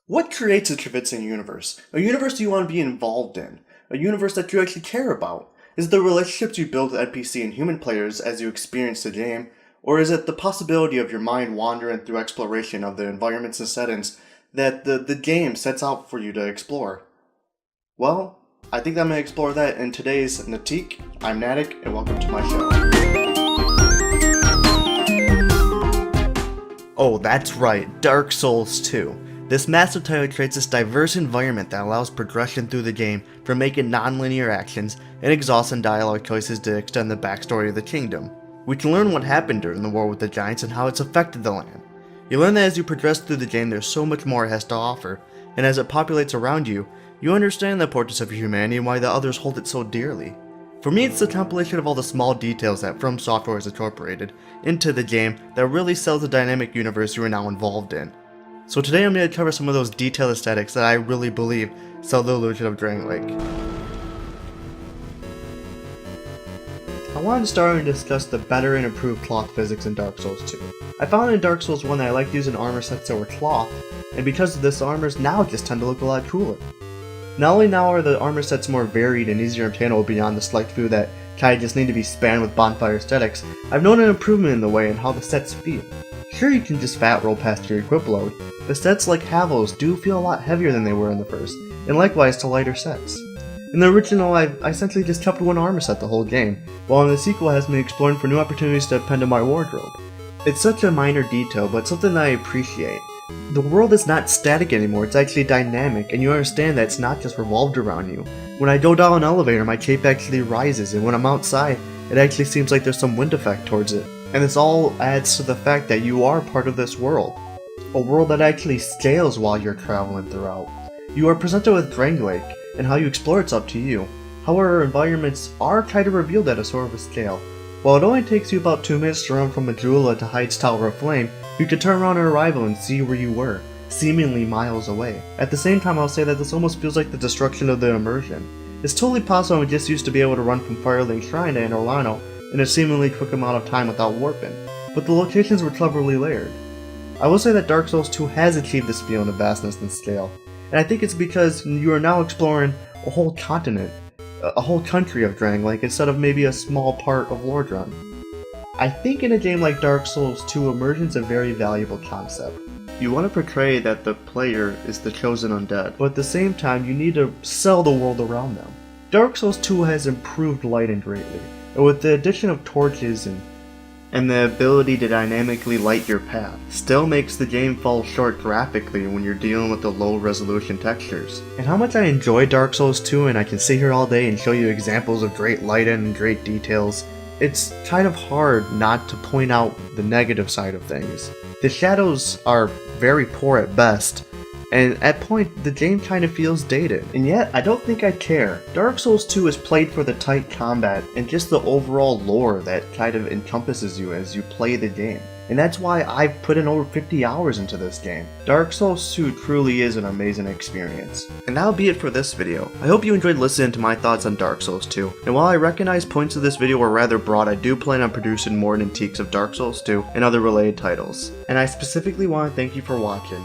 What creates a convincing universe? A universe you want to be involved in. A universe that you actually care about. Is it the relationships you build with NPC and human players as you experience the game? Or is it the possibility of your mind wandering through exploration of the environments and settings that the game sets out for you to explore? Well, I think I'm going to explore that in today's Natique. I'm Natique, and welcome to my show. Oh, that's right, Dark Souls 2. This massive title creates this diverse environment that allows progression through the game from making non-linear actions and exhausting dialogue choices to extend the backstory of the kingdom. We can learn what happened during the war with the giants and how it's affected the land. You learn that as you progress through the game there's so much more it has to offer, and as it populates around you, you understand the importance of humanity and why the others hold it so dearly. For me, it's the compilation of all the small details that From Software has incorporated into the game that really sells the dynamic universe you are now involved in. So today I'm going to cover some of those detailed aesthetics that I really believe sell the illusion of Dragon Lake. I wanted to start and discuss the better and improved cloth physics in Dark Souls 2. I found in Dark Souls 1 that I liked using armor sets that were cloth, and because of this, armors now just tend to look a lot cooler. Not only now are the armor sets more varied and easier to handle beyond the select few that kinda just need to be spanned with bonfire aesthetics, I've known an improvement in the way and how the sets feel. Sure, you can just fat roll past your equip load, but sets like Havels do feel a lot heavier than they were in the first, and likewise to lighter sets. In the original, I essentially just kept one armor set the whole game, while in the sequel has me exploring for new opportunities to append to my wardrobe. It's such a minor detail, but something that I appreciate. The world is not static anymore, it's actually dynamic, and you understand that it's not just revolved around you. When I go down an elevator, my cape actually rises, and when I'm outside, it actually seems like there's some wind effect towards it. And this all adds to the fact that you are part of this world. A world that actually scales while you're traveling throughout. You are presented with Dragon Lake, and how you explore it's up to you. However, environments are kind of revealed at a sort of a scale. While it only takes you about 2 minutes to run from Majula to Hyde's Tower of Flame, you can turn around on arrival and see where you were, seemingly miles away. At the same time, I'll say that this almost feels like the destruction of the immersion. It's totally possible I just used to be able to run from Firelink Shrine to Orlano in a seemingly quick amount of time without warping, but the locations were cleverly layered. I will say that Dark Souls 2 has achieved this feeling of vastness and scale, and I think it's because you are now exploring a whole continent, a whole country of Dragon Lake instead of maybe a small part of Lordran. I think in a game like Dark Souls 2, immersion's a very valuable concept. You want to portray that the player is the chosen undead, but at the same time you need to sell the world around them. Dark Souls 2 has improved lighting greatly, and with the addition of torches and the ability to dynamically light your path, still makes the game fall short graphically when you're dealing with the low resolution textures. And how much I enjoy Dark Souls 2, and I can sit here all day and show you examples of great lighting and great details, it's kind of hard not to point out the negative side of things. The shadows are very poor at best, and at point the game kind of feels dated. And yet, I don't think I care. Dark Souls 2 is played for the tight combat and just the overall lore that kind of encompasses you as you play the game. And that's why I've put in over 50 hours into this game. Dark Souls 2 truly is an amazing experience. And that'll be it for this video. I hope you enjoyed listening to my thoughts on Dark Souls 2. And while I recognize points of this video are rather broad, I do plan on producing more Natiques of Dark Souls 2 and other related titles. And I specifically want to thank you for watching.